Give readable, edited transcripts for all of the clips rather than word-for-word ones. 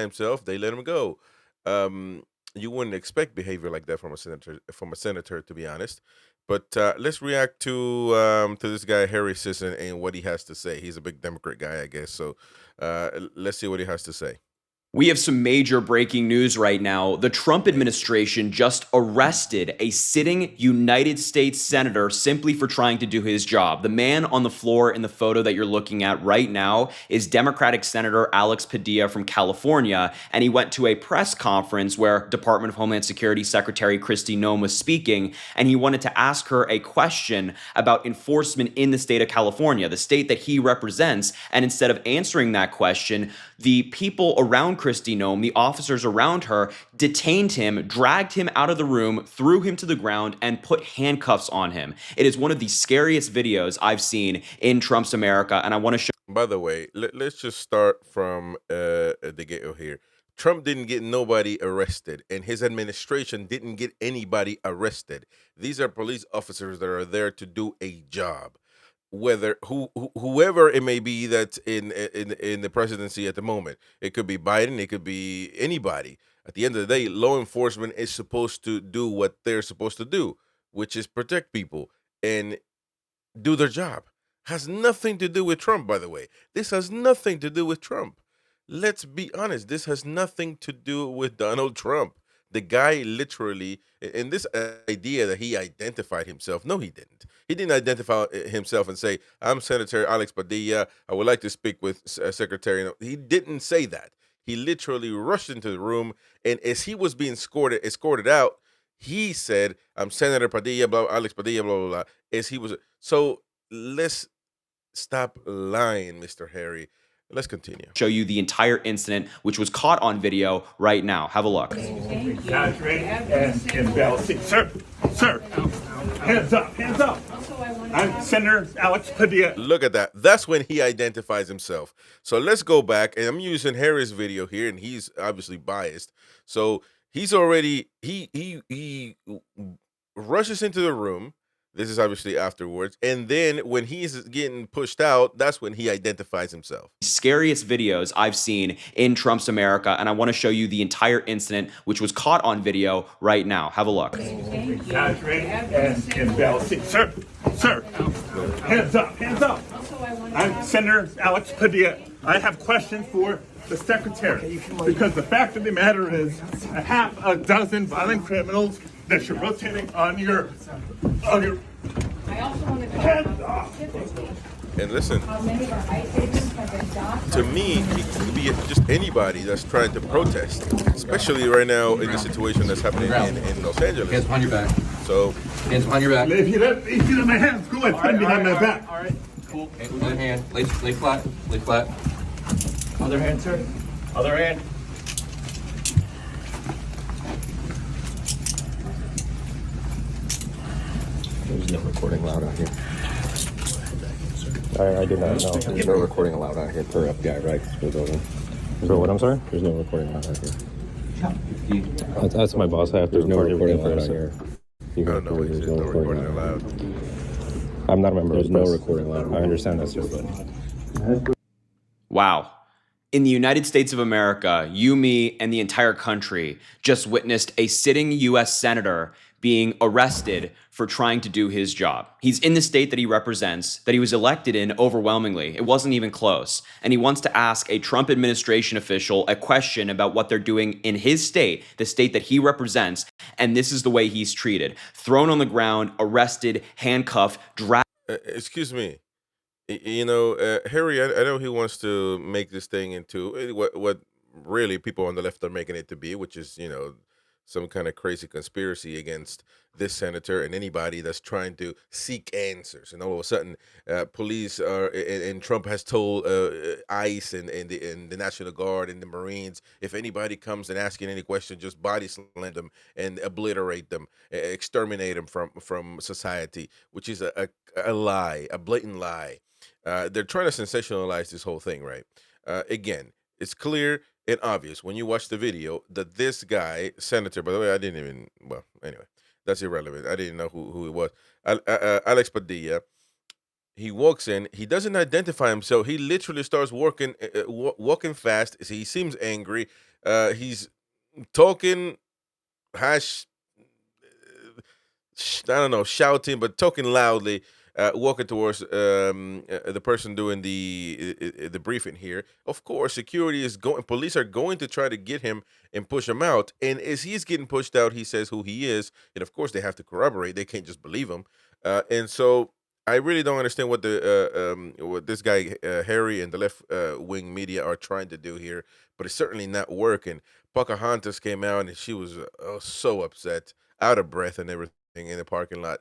himself, they let him go. Um, you wouldn't expect behavior like that from a senator, to be honest. But let's react to this guy Harry Sisson and what he has to say. He's a big Democrat guy, I guess. So let's see what he has to say. We have some major breaking news right now. The Trump administration just arrested a sitting United States senator simply for trying to do his job. The man on the floor in the photo that you're looking at right now is Democratic Senator Alex Padilla from California, and he went to a press conference where Department of Homeland Security Secretary Kristi Noem was speaking, and he wanted to ask her a question about enforcement in the state of California, the state that he represents. And instead of answering that question, the people around Kristi Noem, the officers around her, detained him, dragged him out of the room, threw him to the ground, and put handcuffs on him. It is one of the scariest videos I've seen in Trump's America, and I want to show. By the way, let's just start from the get-go here. Trump didn't get nobody arrested, and his administration didn't get anybody arrested. These are police officers that are there to do a job. Whether whoever it may be that's in the presidency at the moment, it could be Biden, it could be anybody. At the end of the day, law enforcement is supposed to do what they're supposed to do, which is protect people and do their job. Has nothing to do with Trump, by the way. This has nothing to do with Trump. Let's be honest. This has nothing to do with Donald Trump. The guy literally, in this idea that he identified himself, no, he didn't. He didn't identify himself and say, I'm Senator Alex Padilla. I would like to speak with Secretary. No, he didn't say that. He literally rushed into the room, and as he was being escorted out, he said, I'm Senator Padilla, blah, Alex Padilla, blah, blah, blah. As he was, so let's stop lying, Mr. Harry. Let's continue. Show you the entire incident, which was caught on video right now. Have a look. Guys, ready? And bell. Sir, hands up, hands up. I'm Senator Alex Padilla. Look at that. That's when he identifies himself. So let's go back, and I'm using Harry's video here, and he's obviously biased. So he's already he rushes into the room. This is obviously afterwards. And then when he's getting pushed out, that's when he identifies himself. Scariest videos I've seen in Trump's America, and I want to show you the entire incident, which was caught on video right now. Have a look. Guys, ready? And bell. Sir, hands up, hands up. I'm Senator Alex Padilla. I have questions for the secretary, because the fact of the matter is a half a dozen violent criminals that you're rotating on your hands off. And listen, to me, it could be just anybody that's trying to protest, especially right now in the situation that's happening in Los Angeles. Hands behind your back. So, Hands behind your back. If you let my hands go, put them behind my back. All right. Cool. Other hand. Lay flat. Lay flat. Other hand, sir. Other hand. There's no recording allowed out here. I do not know. There's no recording allowed out here per FBI, right? For what, I'm sorry? There's no recording allowed out here. That's my boss. I have to There's no record recording everything allowed for out us. here. I don't know. He says no recording allowed. I'm not a member There's of no the press. recording allowed. I understand that, sir. Wow. In the United States of America, you, me, and the entire country just witnessed a sitting U.S. senator being arrested for trying to do his job. He's in the state that he represents, that he was elected in overwhelmingly. It wasn't even close. And he wants to ask a Trump administration official a question about what they're doing in his state, the state that he represents. And this is the way he's treated. Thrown on the ground, arrested, handcuffed, dragged. Excuse me. Harry, I know he wants to make this thing into what really people on the left are making it to be, which is, some kind of crazy conspiracy against this senator and anybody that's trying to seek answers. And all of a sudden, police are, and Trump has told ICE and the National Guard and the Marines, if anybody comes and asking any question, just body slam them and obliterate them, exterminate them from society, which is a lie, a blatant lie. They're trying to sensationalize this whole thing, right? Again, it's clear and obvious when you watch the video that this guy, senator, by the way, anyway, that's irrelevant. I didn't know who it was. Alex Padilla, He walks in. He doesn't identify himself. He literally starts walking fast. He seems angry. He's talking hash. I don't know, shouting, but talking loudly, walking towards the person doing the briefing here. Of course, security is going. Police are going to try to get him and push him out. And as he's getting pushed out, he says who he is, and of course they have to corroborate. They can't just believe him. And so I really don't understand what this guy Harry and the left wing media are trying to do here. But it's certainly not working. Pocahontas came out and she was so upset, out of breath, and everything in the parking lot.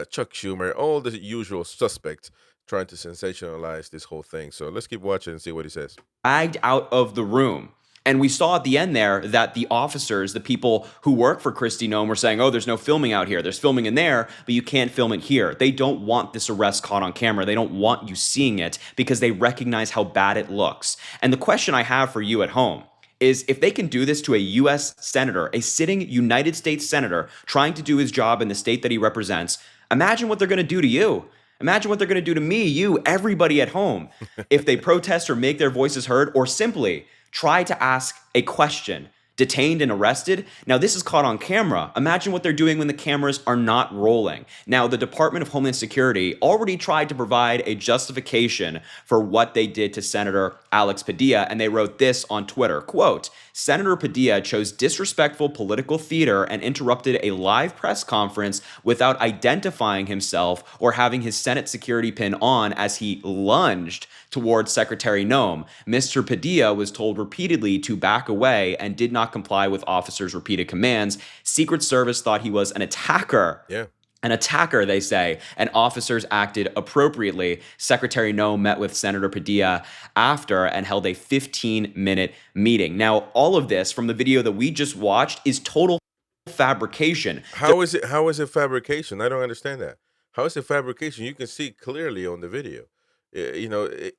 Chuck Schumer, all the usual suspects trying to sensationalize this whole thing. So let's keep watching and see what he says. Dragged out of the room. And we saw at the end there that the officers, the people who work for Kristi Noem, were saying, oh, there's no filming out here. There's filming in there, but you can't film it here. They don't want this arrest caught on camera. They don't want you seeing it because they recognize how bad it looks. And the question I have for you at home is if they can do this to a U.S. senator, a sitting United States senator trying to do his job in the state that he represents, imagine what they're going to do to you. Imagine what they're going to do to me, you, everybody at home, if they protest or make their voices heard or simply try to ask a question. Detained and arrested. Now, this is caught on camera. Imagine what they're doing when the cameras are not rolling. Now, the Department of Homeland Security already tried to provide a justification for what they did to Senator Alex Padilla, and they wrote this on Twitter, quote, Senator Padilla chose disrespectful political theater and interrupted a live press conference without identifying himself or having his Senate security pin on as he lunged towards Secretary Noem. Mr. Padilla was told repeatedly to back away and did not comply with officers' repeated commands. Secret Service thought he was an attacker. Yeah. An attacker, they say, and officers acted appropriately. Secretary Noem met with Senator Padilla after and held a 15-minute meeting. Now, all of this from the video that we just watched is total fabrication. How is it? How is it fabrication? I don't understand that. How is it fabrication? You can see clearly on the video.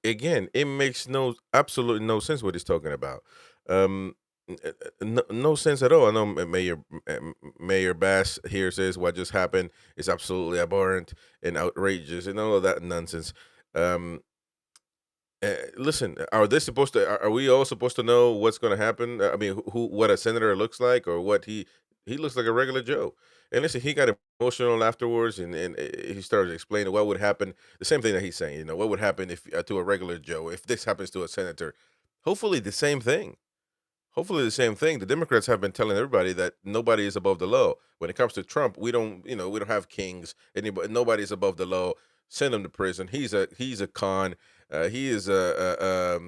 Again, it makes absolutely no sense what he's talking about. No sense at all. I know Mayor Bass here says what just happened is absolutely abhorrent and outrageous and all of that nonsense. Listen, are they supposed to? Are we all supposed to know what's going to happen? I mean, what a senator looks like, or what he looks like a regular Joe. And listen, he got emotional afterwards, and he started explaining what would happen. The same thing that he's saying, what would happen if to a regular Joe if this happens to a senator. Hopefully, the same thing. Hopefully, the same thing. The Democrats have been telling everybody that nobody is above the law. When it comes to Trump, we don't have kings. Nobody is above the law. Send him to prison. He's a con. He is a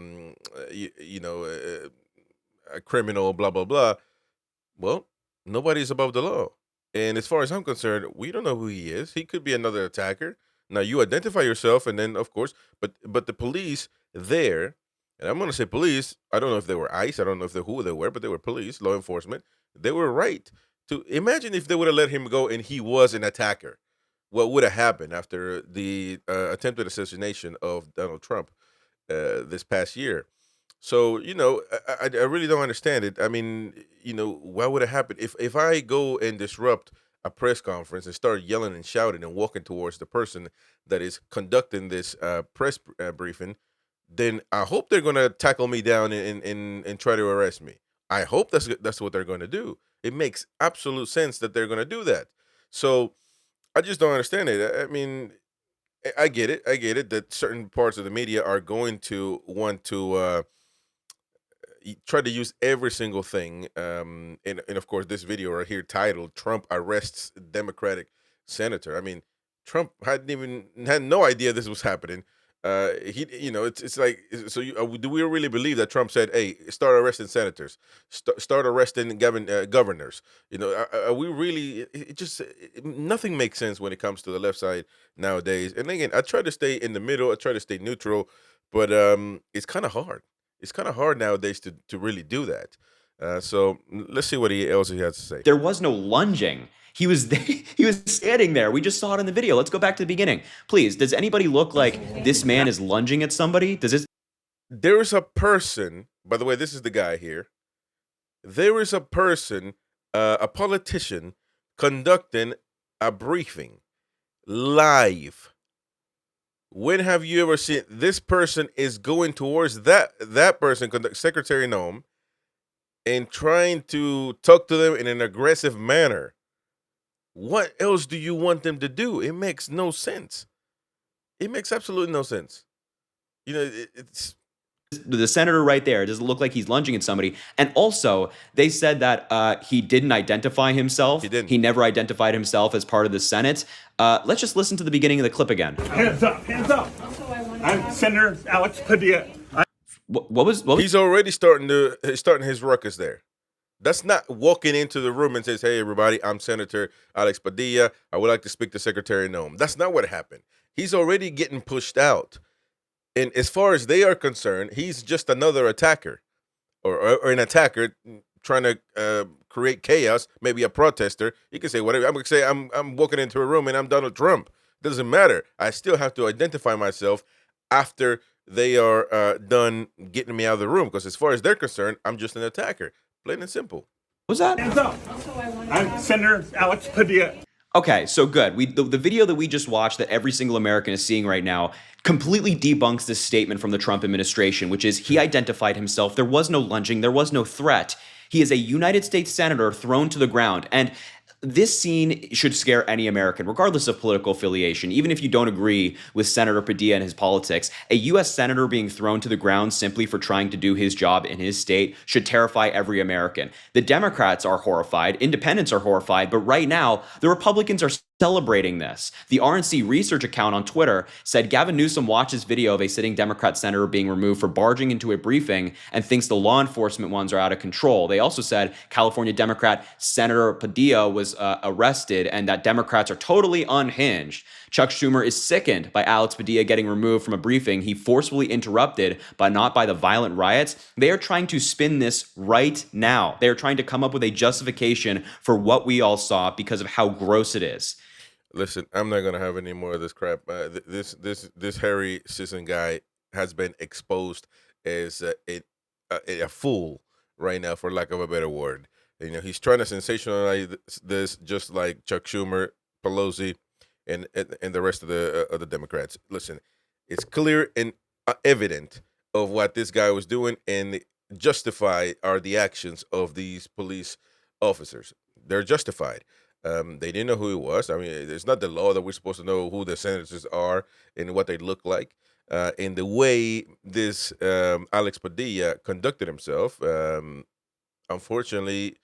criminal. Blah blah blah. Well, nobody's above the law. And as far as I'm concerned, we don't know who he is. He could be another attacker. Now you identify yourself, and then of course, but the police there, and I'm going to say police. I don't know if they were ICE. I don't know who they were, but they were police, law enforcement. They were right to imagine if they would have let him go and he was an attacker. What would have happened after the attempted assassination of Donald Trump this past year? So I really don't understand it. I mean, what would have happened if I go and disrupt a press conference and start yelling and shouting and walking towards the person that is conducting this press briefing? Then I hope they're going to tackle me down and try to arrest me. I hope that's what they're going to do. It makes absolute sense that they're going to do that. So I just don't understand it. I mean, I get it. I get it that certain parts of the media are going to want to try to use every single thing. And of course, this video right here titled "Trump Arrests Democratic Senator." I mean, Trump had no idea this was happening. It's like, so do we really believe that Trump said, "Hey, start arresting senators, start arresting governors"? Are we really? Nothing makes sense when it comes to the left side nowadays. And again, I try to stay in the middle. I try to stay neutral, but it's kind of hard. It's kind of hard nowadays to really do that. So let's see what else he has to say. There was no lunging. He was he was standing there. We just saw it in the video. Let's go back to the beginning. Please, does anybody look like this man is lunging at somebody? There is a person, by the way, this is the guy here. There is a person, a politician, conducting a briefing live When have you ever seen this person is going towards that person, Secretary Noam, and trying to talk to them in an aggressive manner? What else do you want them to do? It makes no sense. It makes absolutely no sense. You know, it's The senator right there, does it look like he's lunging at somebody? And also, they said that he didn't identify himself. He didn't. He never identified himself as part of the Senate. Let's just listen to the beginning of the clip again. Hands up, hands up. I'm Senator Alex Padilla. What was he's already starting his ruckus there. That's not walking into the room and says, "Hey, everybody, I'm Senator Alex Padilla. I would like to speak to Secretary Noam." That's not what happened. He's already getting pushed out. And as far as they are concerned, he's just another attacker or an attacker trying to create chaos, maybe a protester. You can say whatever. I'm going to say I'm walking into a room and I'm Donald Trump. Doesn't matter. I still have to identify myself after they are done getting me out of the room, because as far as they're concerned, I'm just an attacker. Plain and simple. was that? Hands up. I'm Senator Alex Padilla. Okay, so good. The video that we just watched that every single American is seeing right now completely debunks this statement from the Trump administration, which is he identified himself. There was no lunging. There was no threat. He is a United States senator thrown to the ground. And this scene should scare any American, regardless of political affiliation. Even if you don't agree with Senator Padilla and his politics, a U.S. senator being thrown to the ground simply for trying to do his job in his state should terrify every American. The Democrats are horrified, independents are horrified, but right now, the Republicans are celebrating this. The RNC research account on Twitter said Gavin Newsom watches video of a sitting Democrat senator being removed for barging into a briefing and thinks the law enforcement ones are out of control. They also said California Democrat Senator Padilla was arrested and that Democrats are totally unhinged. Chuck Schumer is sickened by Alex Padilla getting removed from a briefing he forcefully interrupted, but not by the violent riots. They are trying to spin this right now. They are trying to come up with a justification for what we all saw because of how gross it is. Listen, I'm not gonna have any more of this crap. This Harry Sisson guy has been exposed as a fool right now, for lack of a better word. You know, he's trying to sensationalize this, just like Chuck Schumer, Pelosi, and the rest of the Democrats. Listen, it's clear and evident of what this guy was doing, and justified are the actions of these police officers. They're justified. They didn't know who he was. I mean, it's not the law that we're supposed to know who the senators are and what they look like. And the way this Alex Padilla conducted himself, unfortunately,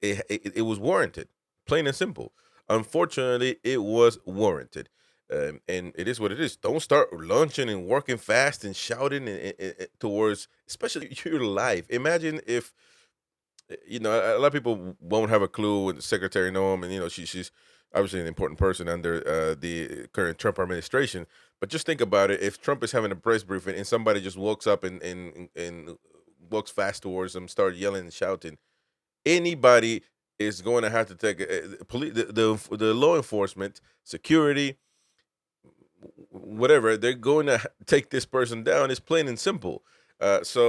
it was warranted. Plain and simple. Unfortunately, it was warranted. And it is what it is. Don't start launching and working fast and shouting towards, especially your life. Imagine if, you know, a lot of people won't have a clue with Secretary Noam, and you know, she's obviously an important person under the current Trump administration. But just think about it: if Trump is having a press briefing and somebody just walks up and walks fast towards him, start yelling and shouting, anybody is going to have to take the law enforcement, security, whatever. They're going to take this person down. It's plain and simple. So.